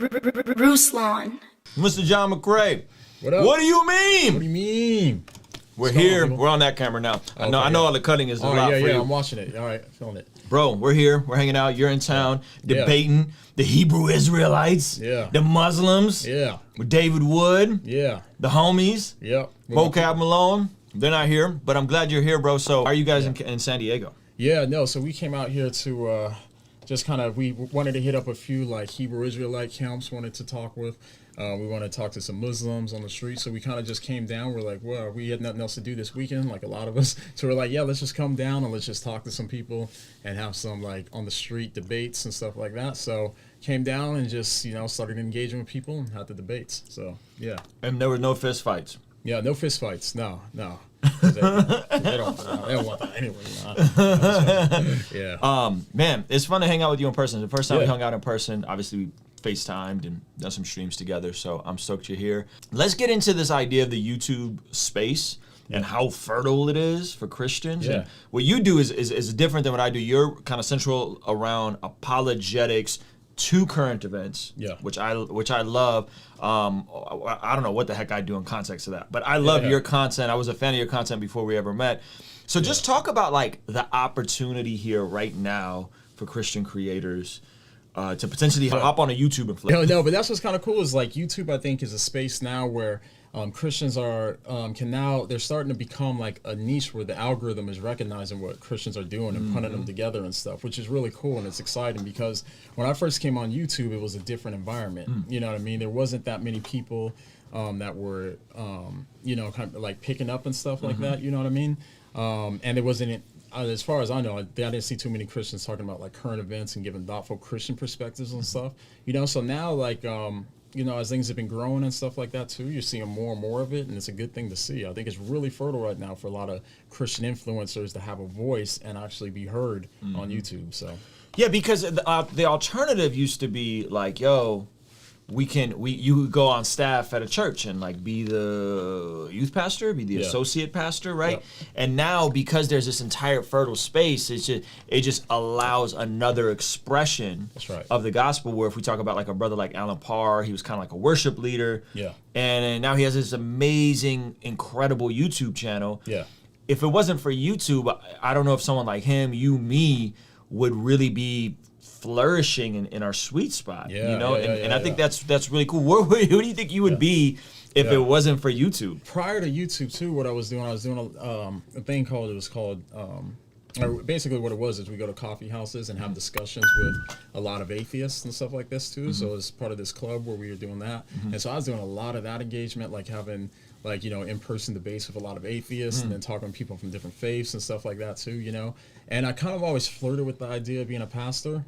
Ruslan. Mr. Jon McCray. What up? What do you mean? What do you mean? We're here. We're on that camera now. Okay, I know all the cutting is a lot for you. Yeah, I'm watching it. All right, feeling it. Bro, we're here. We're hanging out. You're in town debating the Hebrew Israelites, the Muslims, with David Wood, the homies, Vocab Malone. They're not here, but I'm glad you're here, bro. So, are you guys in San Diego? Yeah, no. So we came out here to just kind of, we wanted to hit up a few like Hebrew Israelite camps. Wanted to talk with. We want to talk to some Muslims on the street, so we kind of just came down. We're like, well, we had nothing else to do this weekend, like a lot of us. So we're like, yeah, let's just come down and let's just talk to some people and have some like on the street debates and stuff like that. So came down and just, you know, started engaging with people and had the debates. So yeah. And there were no fist fights. Yeah, no fist fights. No. They don't want that anyway. Yeah. Man, it's fun to hang out with you in person. The first time we hung out in person, obviously we FaceTimed and done some streams together, so I'm stoked you're here. Let's get into this idea of the YouTube space and how fertile it is for Christians. And what you do is different than what I do. You're kind of central around apologetics to current events, which I love. I don't know what the heck I do in context of that, but I love your content. I was a fan of your content before we ever met. So just talk about like the opportunity here right now for Christian creators to potentially hop on a YouTube and flip. No, but that's what's kind of cool is like YouTube, I think, is a space now where Christians are they're starting to become like a niche where the algorithm is recognizing what Christians are doing and putting them together and stuff, which is really cool and it's exciting because when I first came on YouTube, it was a different environment. You know what I mean? There wasn't that many people that were, you know, kind of like picking up and stuff like that. You know what I mean? And there wasn't. As far as I know, I didn't see too many Christians talking about like current events and giving thoughtful Christian perspectives and stuff. You know, so now like, you know, as things have been growing and stuff like that too, you're seeing more and more of it, and it's a good thing to see. I think it's really fertile right now for a lot of Christian influencers to have a voice and actually be heard on YouTube. So yeah, because the alternative used to be like, yo, you go on staff at a church and like be the youth pastor, be the associate pastor, right? And now because there's this entire fertile space, it just allows another expression of the gospel. Where if we talk about like a brother like Alan Parr, he was kind of like a worship leader, and now he has this amazing, incredible YouTube channel. If it wasn't for YouTube, I don't know if someone like him, me, would really be flourishing in our sweet spot, you know, and I think that's really cool. Who do you think you would be if it wasn't for YouTube? Prior to YouTube too, what I was doing a thing called basically what it was is we go to coffee houses and have discussions with a lot of atheists and stuff like this too. So it's part of this club where we were doing that, and so I was doing a lot of that engagement, like having like, you know, in-person debates with a lot of atheists and then talking to people from different faiths and stuff like that too, you know. And I kind of always flirted with the idea of being a pastor,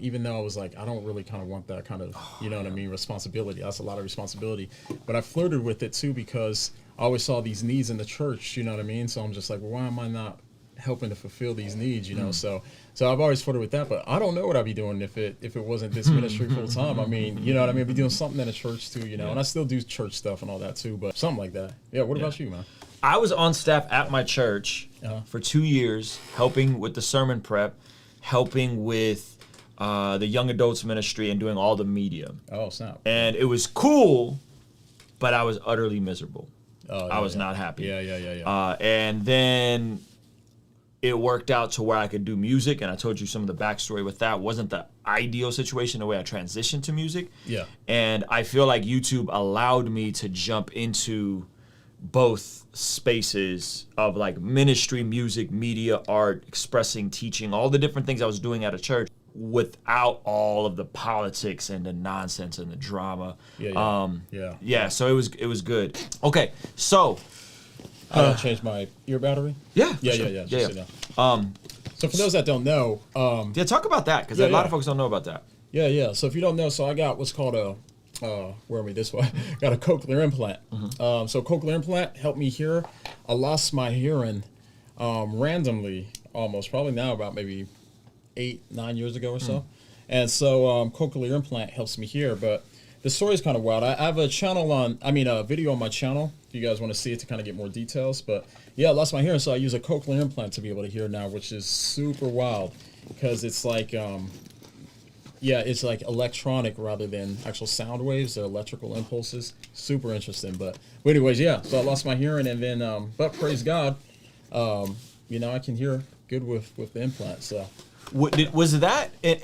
even though I was like, I don't really kind of want that kind of, you know what I mean, responsibility. That's a lot of responsibility. But I flirted with it too because I always saw these needs in the church, you know what I mean? So I'm just like, well, why am I not helping to fulfill these needs, you know? So I've always flirted with that, but I don't know what I'd be doing if it wasn't this ministry full time. I mean, you know what I mean? I'd be doing something in a church too, you know, and I still do church stuff and all that too, but something like that. Yeah. What about you, man? I was on staff at my church for 2 years, helping with the sermon prep, helping with the young adults ministry, and doing all the media. Oh, snap. And it was cool, but I was utterly miserable. I was not happy. Yeah. And then it worked out to where I could do music, and I told you some of the backstory with that. Wasn't the ideal situation the way I transitioned to music. Yeah. And I feel like YouTube allowed me to jump into both spaces of like ministry, music, media, art, expressing, teaching, all the different things I was doing at a church without all of the politics and the nonsense and the drama. So it was good. Okay, so I gotta change my ear battery. Yeah. So for those that don't know, talk about that because a lot of folks don't know about that. Yeah. So if you don't know, so I got what's called a where are we this way? Got a cochlear implant. So cochlear implant helped me hear. I lost my hearing randomly, almost probably now about maybe 8-9 years ago or so, and so cochlear implant helps me hear. But the story is kind of wild. I have a video on my channel if you guys want to see it to kind of get more details. But yeah, I lost my hearing, so I use a cochlear implant to be able to hear now, which is super wild because it's like Yeah, it's like electronic rather than actual sound waves. They're electrical impulses. Super interesting. But anyways, yeah. So I lost my hearing, and then but praise God, you know, I can hear good with the implant. So. Was that in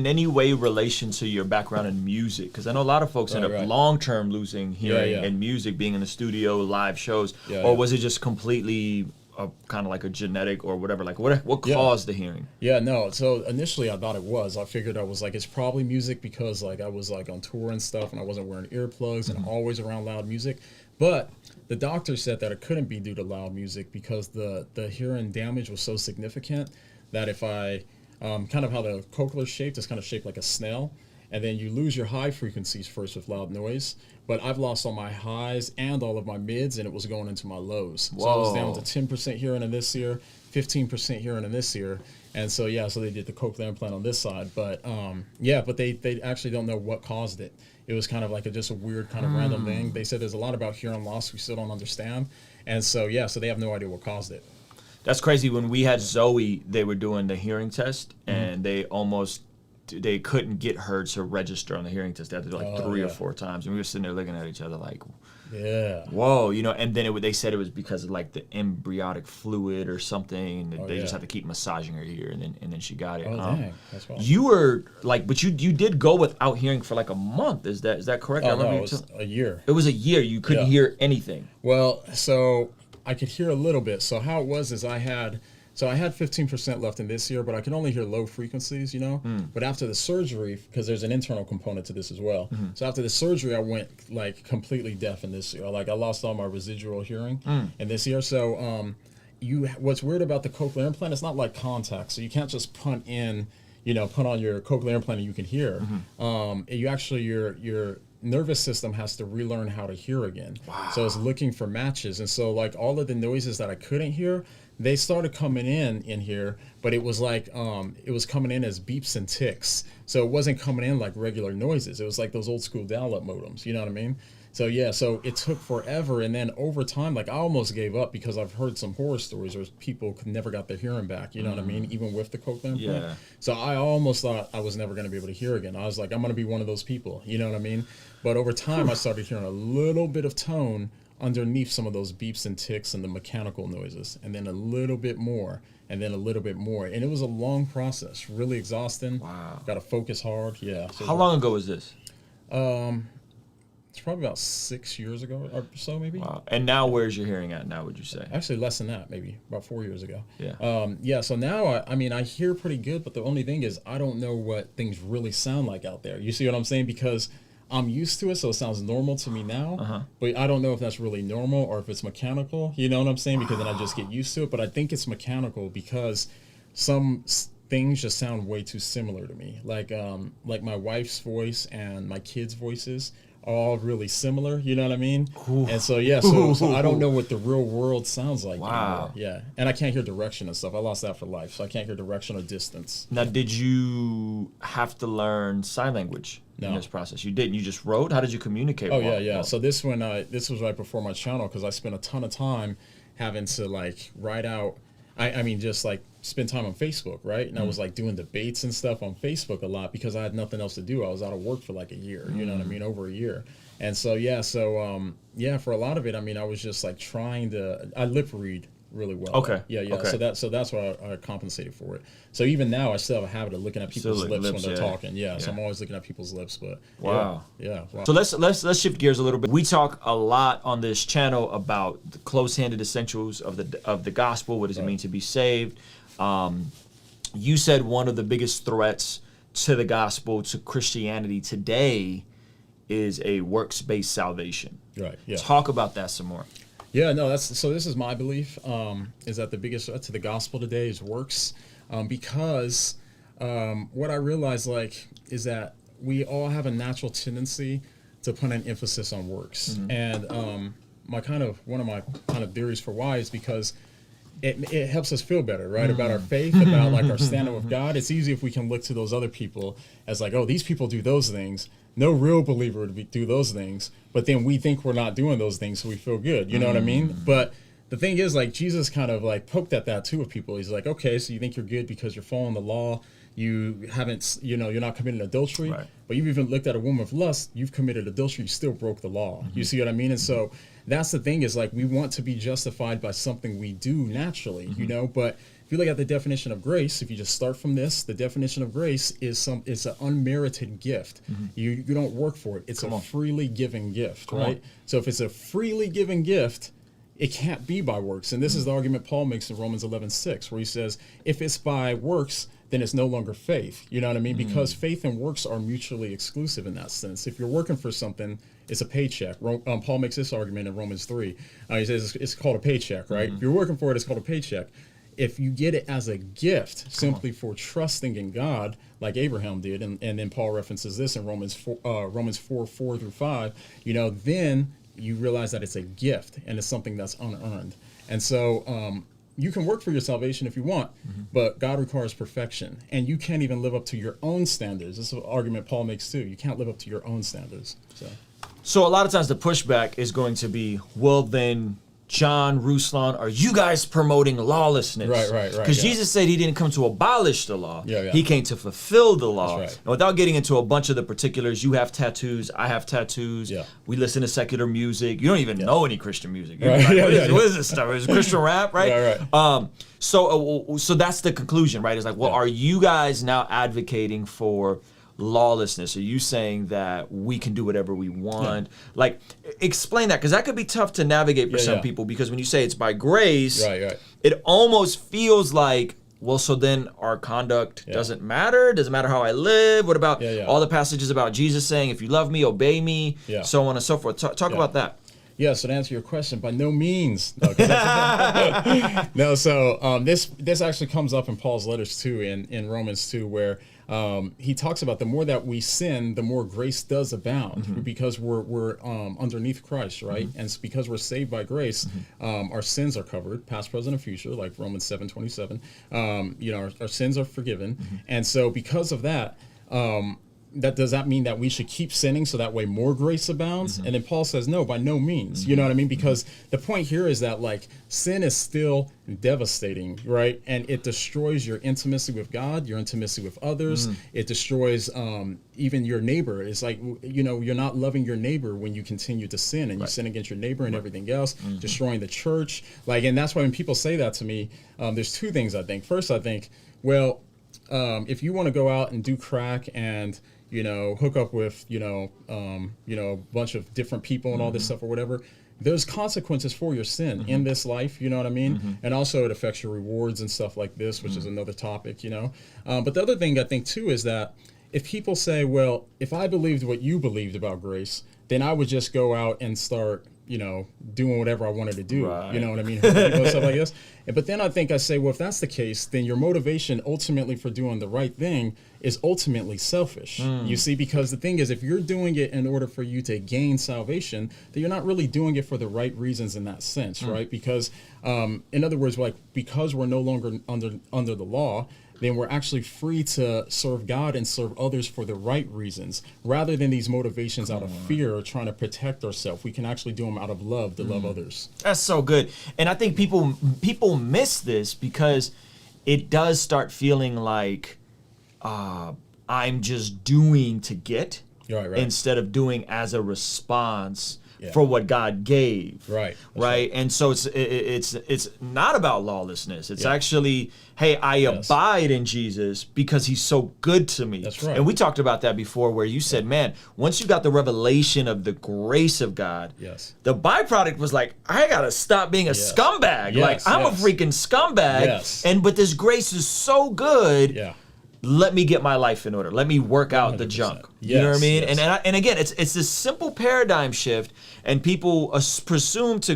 any way relation to your background in music? Because I know a lot of folks end up long term losing hearing in music, being in the studio, live shows, or was it just completely kind of like a genetic or whatever? Like what caused the hearing? Yeah, no. So initially I thought it was. I figured I was like, it's probably music because like I was like on tour and stuff, and I wasn't wearing earplugs and always around loud music. But the doctor said that it couldn't be due to loud music because the hearing damage was so significant that if I kind of how the cochlear shaped, it's kind of shaped like a snail, and then you lose your high frequencies first with loud noise. But I've lost all my highs and all of my mids, and it was going into my lows. Whoa. So I was down to 10% hearing in this ear, 15% hearing in this ear, and so so they did the cochlear implant on this side. But but they actually don't know what caused it. It was kind of like just a weird kind of random thing. They said there's a lot about hearing loss we still don't understand, and so so they have no idea what caused it. That's crazy. When we had Zoe, they were doing the hearing test, and they couldn't get her to register on the hearing test. They had to do like 3 or 4 times, and we were sitting there looking at each other like, whoa, you know. And then they said it was because of like the embryonic fluid or something. And they just had to keep massaging her ear, and then she got it. Oh dang, that's wild. You were like, but you did go without hearing for like a month. Is that correct? Oh no, it was a year. It was a year. You couldn't hear anything. Well, so I could hear a little bit. So how it was is I had 15% left in this ear, but I could only hear low frequencies, you know. But after the surgery, because there's an internal component to this as well. So after the surgery, I went like completely deaf in this ear. Like I lost all my residual hearing in this ear. So what's weird about the cochlear implant? It's not like contact, so you can't just put on your cochlear implant and you can hear. You actually your nervous system has to relearn how to hear again. Wow. So it's looking for matches. And so like all of the noises that I couldn't hear, they started coming in here, but it was like it was coming in as beeps and ticks. So it wasn't coming in like regular noises. It was like those old school dial-up modems, you know what I mean? So so it took forever, and then over time, like I almost gave up because I've heard some horror stories where people never got their hearing back, you know what I mean, even with the cochlear implant. Yeah. So I almost thought I was never going to be able to hear again. I was like, I'm going to be one of those people, you know what I mean? But over time, I started hearing a little bit of tone underneath some of those beeps and ticks and the mechanical noises, and then a little bit more, and then a little bit more. And it was a long process, really exhausting. Wow. Got to focus hard. Yeah. So how long ago was this? It's probably about 6 years ago or so, maybe. Wow. And now where's your hearing at now, would you say? Actually, less than that, maybe about 4 years ago. Yeah. So now, I mean, I hear pretty good, but the only thing is I don't know what things really sound like out there. You see what I'm saying? Because I'm used to it, so it sounds normal to me now. But I don't know if that's really normal or if it's mechanical. You know what I'm saying? Because then I just get used to it. But I think it's mechanical because some things just sound way too similar to me. Like my wife's voice and my kids' voices are all really similar. You know what I mean? Ooh. And so so I don't know what the real world sounds like anymore. Yeah, and I can't hear direction and stuff. I lost that for life, so I can't hear direction or distance. Now, did you have to learn sign language in this process? You didn't. You just wrote. How did you communicate? Yeah. So this was right before my channel, because I spent a ton of time having to like write out. I mean, just like spend time on Facebook, right? And I was like doing debates and stuff on Facebook a lot because I had nothing else to do. I was out of work for like a year, you know what I mean, over a year. And so for a lot of it, I mean, I was just like I lip read really well. Okay. Yeah. Okay. So that's why I compensated for it. So even now I still have a habit of looking at people's lips when they're talking. Yeah. So I'm always looking at people's lips. But wow. Yeah. So let's shift gears a little bit. We talk a lot on this channel about the close-handed essentials of the gospel. What does it mean to be saved? You said one of the biggest threats to the gospel, to Christianity today, is a works-based salvation. Right. Yeah. Talk about that some more. Yeah, no, this is my belief, is that the biggest threat to the gospel today is works, because what I realize is that we all have a natural tendency to put an emphasis on works. And one of my theories for why is because it helps us feel better, right? About our faith, about like our standing with God. It's easy if we can look to those other people as like, oh, these people do those things. No real believer would do those things, but then we think we're not doing those things, so we feel good. You know what I mean? But the thing is, like, Jesus kind of like poked at that too with people. He's like, okay, so you think you're good because you're following the law you haven't, you're not committing adultery, Right. but you've even looked at a woman with lust, you've committed adultery, you still broke the law. You see what I mean? And so that's the thing, is like, we want to be justified by something we do naturally, but if you look at the definition of grace, if you just start from this, the definition of grace is it's an unmerited gift. You don't work for it. It's a freely given gift, right? So if it's a freely given gift, it can't be by works. And this is the argument Paul makes in Romans 11:6, where he says, if it's by works, then it's no longer faith. You know what I mean? Because faith and works are mutually exclusive in that sense. If you're working for something, it's a paycheck. Paul makes this argument in Romans 3. He says it's called a paycheck, right? If you're working for it, it's called a paycheck. If you get it as a gift, simply for trusting in God, like Abraham did, and then Paul references this in Romans 4:4-5, then you realize that it's a gift and it's something that's unearned. And so you can work for your salvation if you want, but God requires perfection, and you can't even live up to your own standards. This is an argument Paul makes too. You can't live up to your own standards. So a lot of times the pushback is going to be, well, then, Jon, Ruslan, are you guys promoting lawlessness? Right. Because Jesus said he didn't come to abolish the law. Yeah. He came to fulfill the law. That's right. And without getting into a bunch of the particulars, you have tattoos, I have tattoos. Yeah. We listen to secular music. You don't even know any Christian music. You're Right. like, what is this stuff? Is it Christian rap, right? Right. So that's the conclusion, right? It's like, well, are you guys now advocating for lawlessness? Are you saying that we can do whatever we want? Like, explain that, because that could be tough to navigate for some people, because when you say it's by grace, it almost feels like, well, so then our conduct doesn't matter? Doesn't matter how I live? What about all the passages about Jesus saying, if you love me, obey me, so on and so forth? Talk about that. Yeah, so to answer your question, by no means. No, so this actually comes up in Paul's letters too, in Romans 2, where he talks about the more that we sin, the more grace does abound, because we're underneath Christ, right? And it's because we're saved by grace, our sins are covered, past, present, and future, like Romans 7:27. Our sins are forgiven, and so because of that. Does that mean that we should keep sinning so that way more grace abounds? And then Paul says, no, by no means. You know what I mean? Because the point here is that, like, sin is still devastating, right? And it destroys your intimacy with God, your intimacy with others. It destroys even your neighbor. It's like, you're not loving your neighbor when you continue to sin, and you sin against your neighbor and everything else, destroying the church. Like, and that's why when people say that to me, there's two things I think. First, I think, well, if you want to go out and do crack and hook up with, a bunch of different people and all this stuff or whatever, there's consequences for your sin in this life, you know what I mean? And also it affects your rewards and stuff like this, which is another topic, But the other thing I think too is that if people say, well, if I believed what you believed about grace, then I would just go out and start, doing whatever I wanted to do, you know what I mean? Stuff like this. But then I say, well, if that's the case, then your motivation ultimately for doing the right thing is ultimately selfish. You see, because the thing is, if you're doing it in order for you to gain salvation, then you're not really doing it for the right reasons in that sense, right? Because, in other words, like, because we're no longer under the law, then we're actually free to serve God and serve others for the right reasons, rather than these motivations out of fear or trying to protect ourselves. We can actually do them out of love to love others. That's so good. And I think people miss this, because it does start feeling like I'm just doing to get, instead of doing as a response for what God gave. Right. And so it's not about lawlessness. It's actually, hey, I abide in Jesus because he's so good to me. That's right. And we talked about that before, where you said, man, once you got the revelation of the grace of God, the byproduct was like, I gotta stop being a scumbag. Like, I'm a freaking scumbag. But this grace is so good. Let me get my life in order. Let me work out the junk. You know what I mean? And again, it's this simple paradigm shift, and people presume to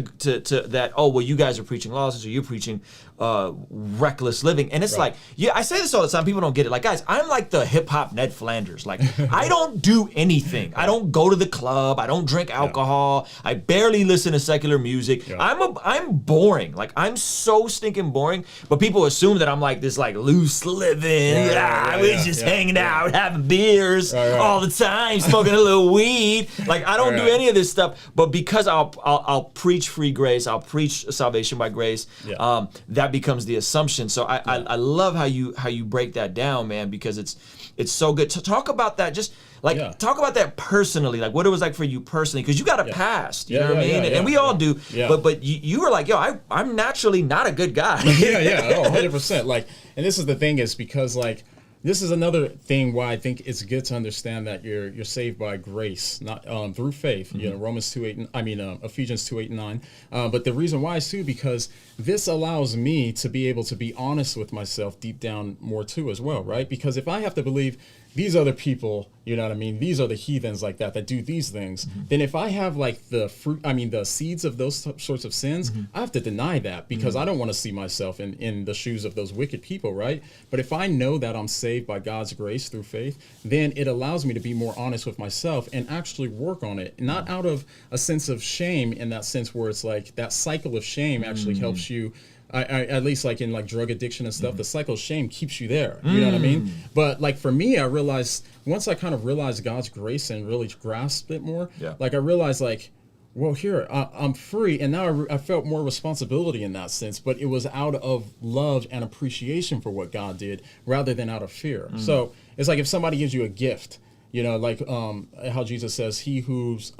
that, oh, well, you guys are preaching lawlessness, or you're preaching reckless living. And it's like, I say this all the time, people don't get it. Like, guys, I'm like the hip hop Ned Flanders. Like, I don't do anything. I don't go to the club. I don't drink alcohol. I barely listen to secular music. I'm boring. Like, I'm so stinking boring. But people assume that I'm like this, like, loose living. We're just hanging out, having beers all all the time, smoking a little weed. Like, I don't do any of this stuff. But because I'll preach free grace, I'll preach salvation by grace, that becomes the assumption. So I love how you break that down, man, because it's so good. To talk about that, just like talk about that personally, like what it was like for you personally, because you got a past, you know what I mean? And we all do. But you were like, yo, I'm naturally not a good guy. 100%. Like, and this is the thing, is because like, this is another thing why I think it's good to understand that you're saved by grace, not through faith. You know, Romans 2:8. Ephesians 2:8-9. But the reason why is too because this allows me to be able to be honest with myself deep down more too as well, right? Because if I have to believe these other people, you know what I mean, these are the heathens like that do these things, then if I have like the fruit, the seeds of those sorts of sins, I have to deny that because I don't want to see myself in the shoes of those wicked people, right? But if I know that I'm saved by God's grace through faith, then it allows me to be more honest with myself and actually work on it, not out of a sense of shame, in that sense where it's like that cycle of shame actually helps you. I at least like in like drug addiction and stuff, the cycle of shame keeps you there. You know what I mean? But like for me, I realized once I kind of realized God's grace and really grasped it more, like I realized like, well, here I'm free, and now I felt more responsibility in that sense. But it was out of love and appreciation for what God did, rather than out of fear. So it's like if somebody gives you a gift. You know, like how Jesus says, he who's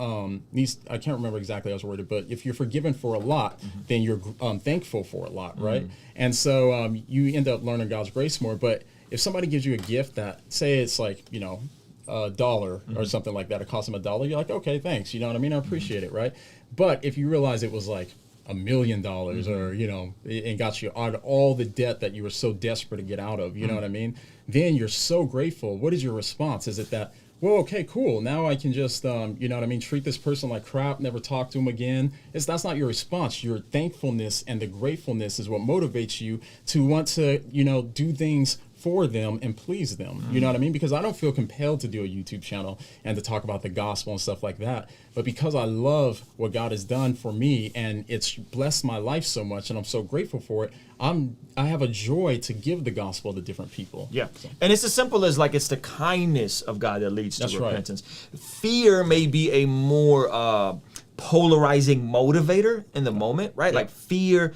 needs, I can't remember exactly how I was worded, but if you're forgiven for a lot, then you're thankful for a lot, right? And so you end up learning God's grace more. But if somebody gives you a gift that, say it's like, you know, $1 or something like that, it costs them $1, you're like, okay, thanks. You know what I mean? I appreciate it, right? But if you realize it was like $1 million or, you know, and got you out of all the debt that you were so desperate to get out of, you know what I mean? Then you're so grateful. What is your response? Is it that, well, okay, cool, now I can just, you know what I mean, treat this person like crap, never talk to him again? That's not your response. Your thankfulness and the gratefulness is what motivates you to want to, you know, do things for them and please them. You know what I mean? Because I don't feel compelled to do a YouTube channel and to talk about the gospel and stuff like that. But because I love what God has done for me and it's blessed my life so much and I'm so grateful for it, I have a joy to give the gospel to different people. Yeah. So. And it's as simple as like it's the kindness of God that leads to repentance. Fear may be a more polarizing motivator in the moment, right? Like fear.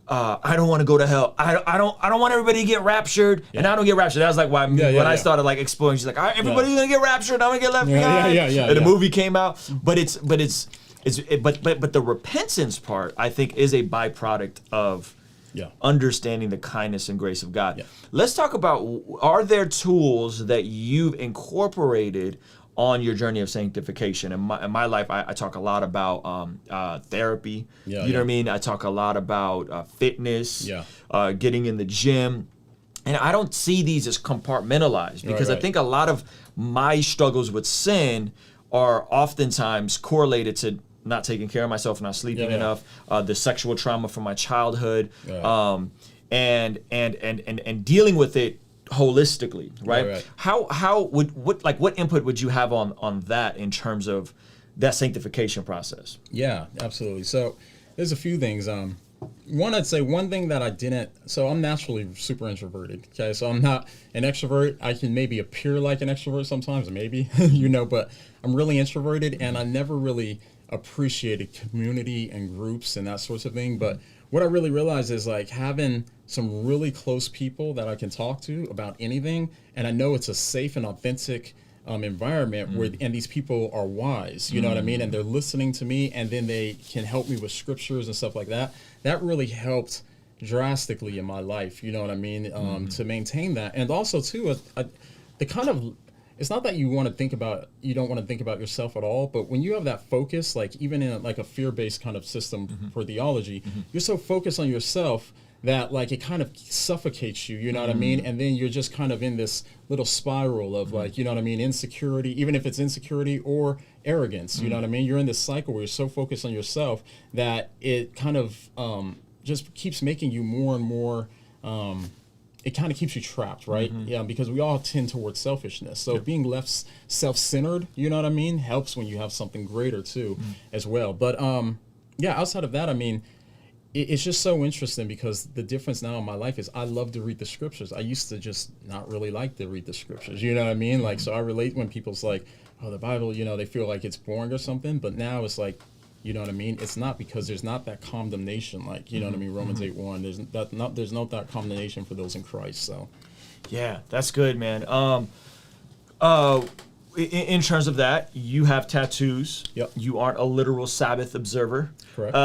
I don't want to go to hell. I don't want everybody to get raptured, and I don't get raptured. That was like why when I started like exploring, she's like, all right, everybody's gonna get raptured. I'm gonna get left behind. And the movie came out, but the repentance part, I think, is a byproduct of understanding the kindness and grace of God. Yeah. Let's talk about, are there tools that you've incorporated on your journey of sanctification? In my life, I talk a lot about therapy. You know what I mean? I talk a lot about fitness, getting in the gym. And I don't see these as compartmentalized because I think a lot of my struggles with sin are oftentimes correlated to not taking care of myself, not sleeping enough, the sexual trauma from my childhood, and dealing with it holistically, right? What input would you have on that in terms of that sanctification process? Yeah, absolutely. So there's a few things. One, I'd say one thing that I didn't, so I'm naturally super introverted, okay? So I'm not an extrovert. I can maybe appear like an extrovert sometimes, maybe, you know, but I'm really introverted, and I never really appreciated community and groups and that sorts of thing. But what I really realized is like having some really close people that I can talk to about anything, and I know it's a safe and authentic environment where, and these people are wise, you know what I mean? And they're listening to me, and then they can help me with scriptures and stuff like that. That really helped drastically in my life, you know what I mean? To maintain that. And also too, the kind of, it's not that you don't want to think about yourself at all, but when you have that focus, like even in like a fear-based kind of system for theology, you're so focused on yourself that like it kind of suffocates you, you know what I mean? And then you're just kind of in this little spiral of like, you know what I mean, insecurity, even if it's insecurity or arrogance, you know what I mean? You're in this cycle where you're so focused on yourself that it kind of just keeps making you more and more, it kind of keeps you trapped, right? Yeah, because we all tend towards selfishness. So being left self-centered, you know what I mean, helps when you have something greater too as well. But yeah, outside of that, I mean, it's just so interesting because the difference now in my life is I love to read the scriptures. I used to just not really like to read the scriptures. You know what I mean? Like, so I relate when people's like, oh, the Bible, you know, they feel like it's boring or something. But now it's like, you know what I mean? It's not, because there's not that condemnation, like, you know what I mean? Romans 8:1. There's no that condemnation for those in Christ. So, yeah, that's good, man. In terms of that, you have tattoos. Yep. You aren't a literal Sabbath observer. correct.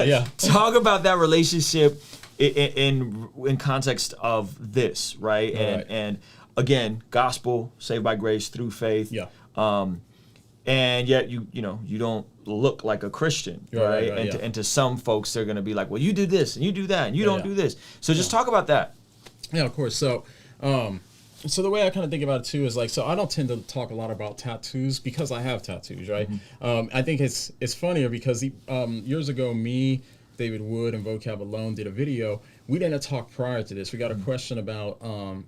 Yeah. Talk about that relationship in context of this, right? And again, gospel, saved by grace through faith. Yeah. And yet you don't look like a Christian, right? And to some folks, they're going to be like, well, you do this and you do that and you don't do this. So just talk about that. Yeah, of course. So, so the way I kind of think about it too is like, so I don't tend to talk a lot about tattoos because I have tattoos, right? I think it's funnier because years ago, me, David Wood, and Vocab Alone did a video. We didn't talk prior to this. We got a question about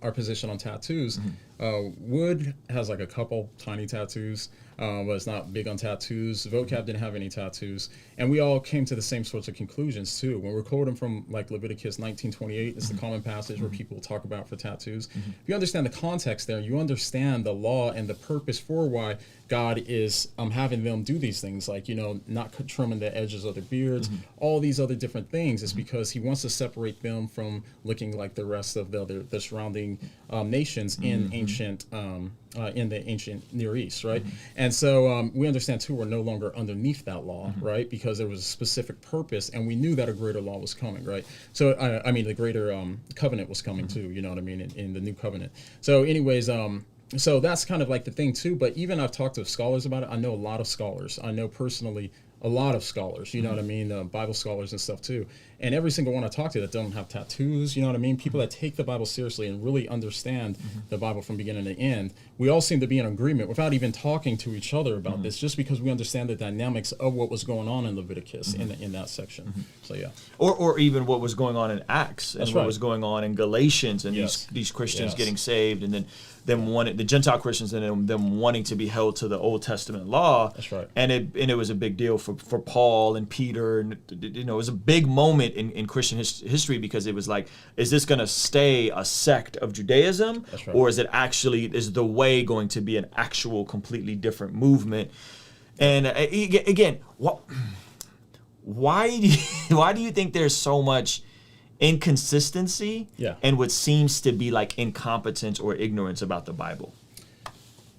our position on tattoos. Wood has like a couple tiny tattoos, but it's not big on tattoos. Vocab didn't have any tattoos. And we all came to the same sorts of conclusions too. When we're quoting from like Leviticus 19:28, it's the common passage where people talk about for tattoos. If you understand the context there, you understand the law and the purpose for why God is having them do these things, like, not trimming the edges of their beards, all these other different things. It's because he wants to separate them from looking like the rest of the surrounding nations in the ancient Near East, right? And so we understand too, we're no longer underneath that law, right? Because there was a specific purpose, and we knew that a greater law was coming, right? So I mean, the greater covenant was coming too. You know what I mean? In the new covenant. So, anyways, so that's kind of like the thing too. But even I've talked to scholars about it. I know a lot of scholars. I know personally a lot of scholars, you know what I mean? Bible scholars and stuff too. And every single one I talk to that don't have tattoos, you know what I mean? People that take the Bible seriously and really understand the Bible from beginning to end. We all seem to be in agreement without even talking to each other about this, just because we understand the dynamics of what was going on in Leviticus in that section. So yeah. Or even what was going on in Acts and what was going on in Galatians and these Christians getting saved, and then the Gentile Christians, and then them wanting to be held to the Old Testament law. That's right. And it was a big deal for Paul and Peter, and it was a big moment in Christian history, because it was like, is this going to stay a sect of Judaism, or is the way going to be an actual completely different movement? And again, why do you think there's so much inconsistency and what seems to be like incompetence or ignorance about the Bible?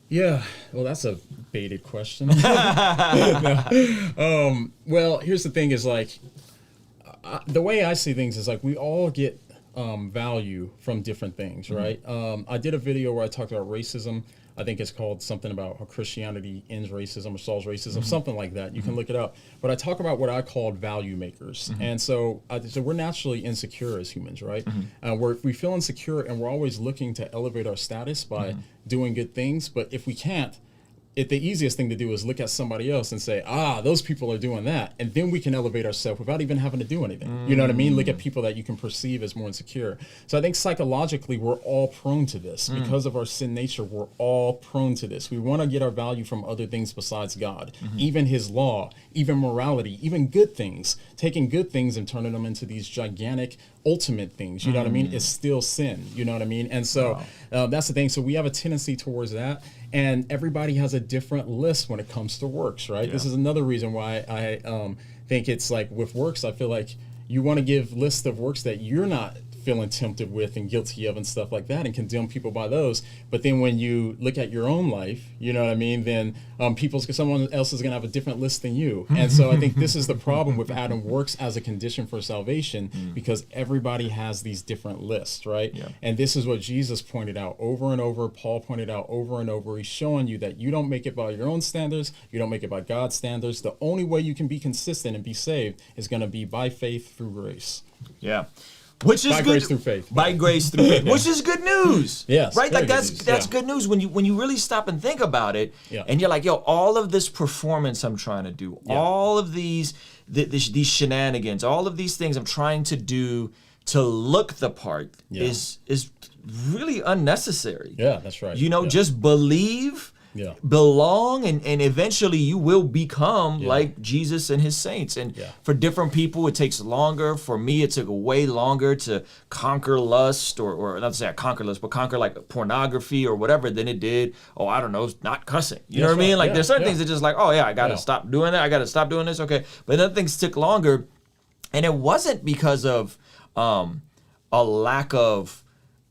Yeah, well, that's a baited question. Well, here's the thing is like, the way I see things is like, we all get value from different things, right? I did a video where I talked about racism. I think it's called something about how Christianity ends racism or solves racism, something like that. You can look it up. But I talk about what I called value makers. And so we're naturally insecure as humans, right? We feel insecure, and we're always looking to elevate our status by doing good things. But if we can't, the easiest thing to do is look at somebody else and say, those people are doing that. And then we can elevate ourselves without even having to do anything. You know what I mean? Look at people that you can perceive as more insecure. So I think psychologically, we're all prone to this. Because of our sin nature, we're all prone to this. We want to get our value from other things besides God, even his law, even morality, even good things. Taking good things and turning them into these gigantic ultimate things, you know what I mean? It's still sin, you know what I mean? And so that's the thing. So we have a tendency towards that, and everybody has a different list when it comes to works, right? This is another reason why I think it's like with works, I feel like you want to give lists of works that you're not feeling tempted with and guilty of and stuff like that, and condemn people by those. But then when you look at your own life, you know what I mean, then someone else is going to have a different list than you. And so I think this is the problem with adding works as a condition for salvation, because everybody has these different lists, right? And this is what Jesus pointed out over and over, Paul pointed out over and over. He's showing you that you don't make it by your own standards, you don't make it by God's standards. The only way you can be consistent and be saved is going to be by faith through grace. Which is by good. Grace through faith. By grace through faith, which is good news. Yes, right. Like that's good good news when you really stop and think about it, and you're like, yo, all of this performance I'm trying to do, all of these shenanigans, all of these things I'm trying to do to look the part is really unnecessary. Yeah, that's right. Just believe. belong, and eventually you will become like Jesus and his saints. And for different people, it takes longer. For me, it took way longer to conquer lust, or not to say I conquer lust, but conquer like pornography or whatever than it did, I don't know, not cussing. You know what I mean? Like there's certain things that just like, oh yeah, I got to stop doing that. I got to stop doing this. Okay. But other things took longer. And it wasn't because of a lack of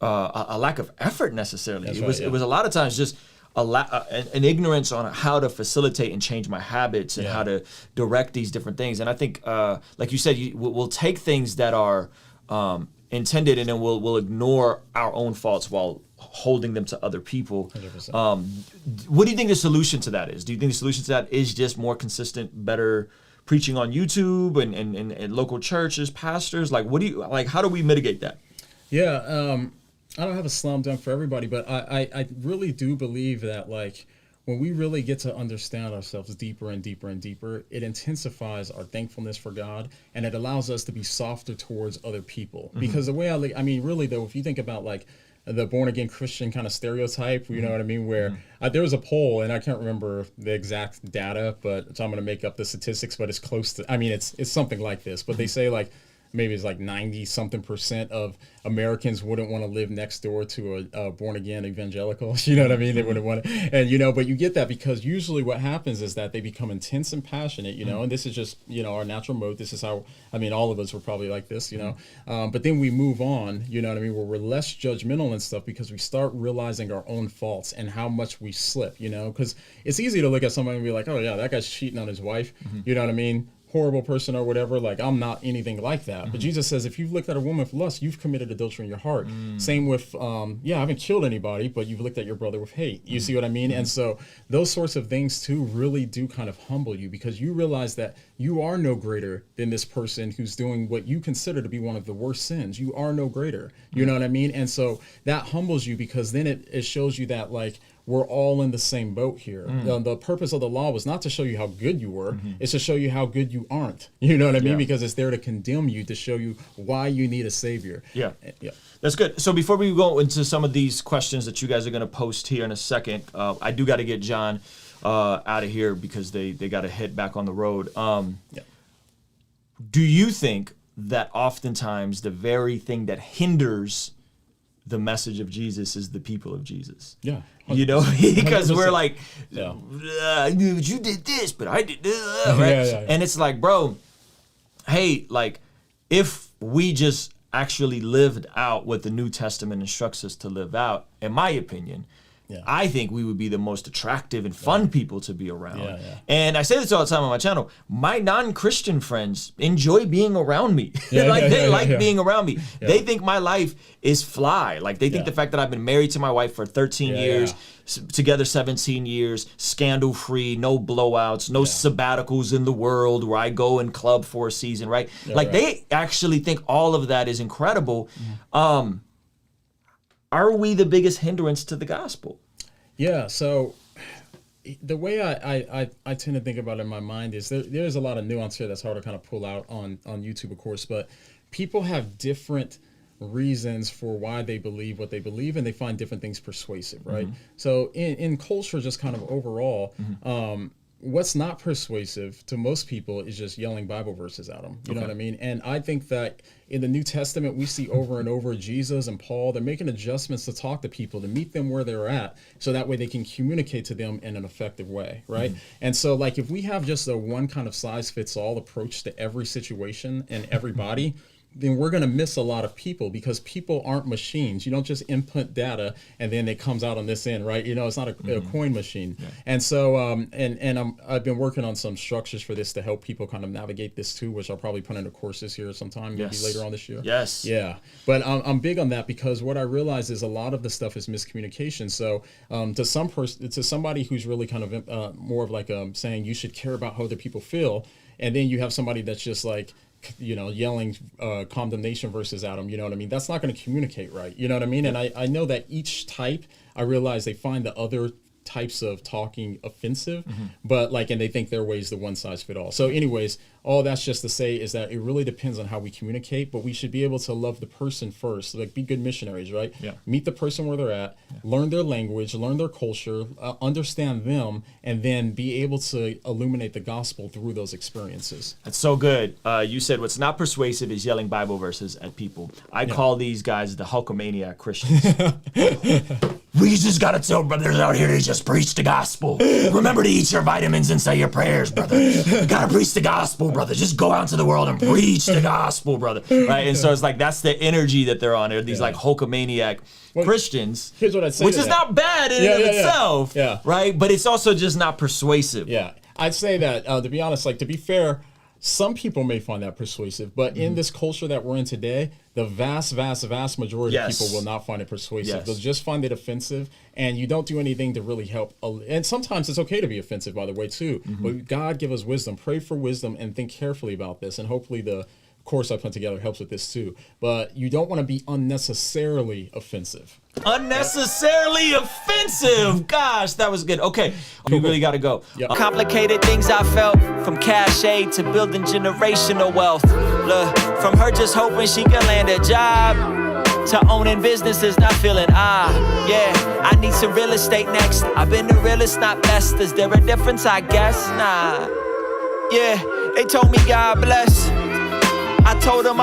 effort necessarily. It was a lot of times just an ignorance on how to facilitate and change my habits and how to direct these different things. And I think, like you said, we'll take things that are intended, and then we'll ignore our own faults while holding them to other people. 100%. What do you think the solution to that is? Do you think the solution to that is just more consistent, better preaching on YouTube and local churches, pastors? Like, how do we mitigate that? Yeah, I don't have a slam dunk for everybody, but I really do believe that, like, when we really get to understand ourselves deeper and deeper and deeper, it intensifies our thankfulness for God, and it allows us to be softer towards other people. Because the way I mean, really though, if you think about like the born again Christian kind of stereotype, you know what I mean, where there was a poll, and I can't remember the exact data, but so I'm going to make up the statistics, but it's close to, I mean, it's something like this, but they say like, maybe it's like 90-something% of Americans wouldn't want to live next door to a born-again evangelical. You know what I mean? They wouldn't want to. And, you know, but you get that because usually what happens is that they become intense and passionate, you know, and this is just, you know, our natural mode. This is how, I mean, all of us were probably like this, you know. But then we move on, you know what I mean, where we're less judgmental and stuff because we start realizing our own faults and how much we slip, you know, because it's easy to look at somebody and be like, oh, yeah, that guy's cheating on his wife. You know what I mean? Horrible person or whatever, like I'm not anything like that. But Jesus says if you've looked at a woman with lust, you've committed adultery in your heart. Same with I haven't killed anybody, but you've looked at your brother with hate. You see what I mean? And so those sorts of things too really do kind of humble you, because you realize that you are no greater than this person who's doing what you consider to be one of the worst sins. You are no greater. You know what I mean? And so that humbles you, because then it shows you that, like, we're all in the same boat here. The purpose of the law was not to show you how good you were. It's to show you how good you aren't. You know what I mean? Because it's there to condemn you, to show you why you need a savior. Yeah. That's good. So before we go into some of these questions that you guys are going to post here in a second, I do got to get Jon out of here because they got to head back on the road. Do you think that oftentimes the very thing that hinders the message of Jesus is the people of Jesus? Yeah. You know, because we're like, you did this, but I did this, right? And it's like, bro, hey, like, if we just actually lived out what the New Testament instructs us to live out, in my opinion, I think we would be the most attractive and fun people to be around. And I say this all the time on my channel. My non-Christian friends enjoy being around me. They like being around me. They think my life is fly. Like, they think the fact that I've been married to my wife for 13 years, together 17 years, scandal-free, no blowouts, no sabbaticals in the world where I go and club for a season, right? They actually think all of that is incredible. Are we the biggest hindrance to the gospel? Yeah, so the way I tend to think about it in my mind is there's a lot of nuance here that's hard to kind of pull out on YouTube, of course, but people have different reasons for why they believe what they believe, and they find different things persuasive, right? So in culture, just kind of overall, what's not persuasive to most people is just yelling Bible verses at them. You know what I mean? And I think that in the New Testament, we see over and over Jesus and Paul, they're making adjustments to talk to people, to meet them where they're at, so that way they can communicate to them in an effective way, right? And so, like, if we have just a one kind of size fits all approach to every situation and everybody, then we're going to miss a lot of people, because people aren't machines. You don't just input data and then it comes out on this end, right? You know, it's not a coin machine. And so, I've been working on some structures for this to help people kind of navigate this too, which I'll probably put into courses here sometime, maybe later on this year. Yeah. But I'm big on that, because what I realize is a lot of the stuff is miscommunication. So to somebody who's really kind of more of like saying you should care about how other people feel, and then you have somebody that's just like, you know, yelling condemnation verses at them, you know what I mean? That's not going to communicate right, you know what I mean? And I know that each type, I realize they find the other types of talking offensive, but like, and they think their way is the one size fit all. So anyways, all that's just to say is that it really depends on how we communicate, but we should be able to love the person first, like be good missionaries, right? Yeah. Meet the person where they're at, learn their language, learn their culture, understand them, and then be able to illuminate the gospel through those experiences. That's so good. You said what's not persuasive is yelling Bible verses at people. I call these guys the Hulkamaniac Christians. We just gotta tell brothers out here to just preach the gospel. Remember to eat your vitamins and say your prayers, brother. You gotta preach the gospel, brother. Just go out into the world and preach the gospel, brother. Right? And so it's like that's the energy that they're on. They're these like Hulkamaniac Christians. Here's what I'd say. Which is not bad in and of itself. Yeah. Right? But it's also just not persuasive. Yeah. I'd say that, to be honest, like to be fair, some people may find that persuasive, but in this culture that we're in today, the vast majority of people will not find it persuasive. They'll just find it offensive, and you don't do anything to really help. And sometimes it's okay to be offensive, by the way, too. But God give us wisdom. Pray for wisdom and think carefully about this, and hopefully the course I put together helps with this too. But you don't want to be unnecessarily offensive. Unnecessarily offensive. Gosh, that was good. Okay, we really got to go. Yep. Complicated things I felt, from cash aid to building generational wealth. Look, from her just hoping she can land a job to owning businesses, not feeling yeah, I need some real estate next. I've been the realest, not best. Is there a difference? I guess nah. Yeah, they told me God bless. I told them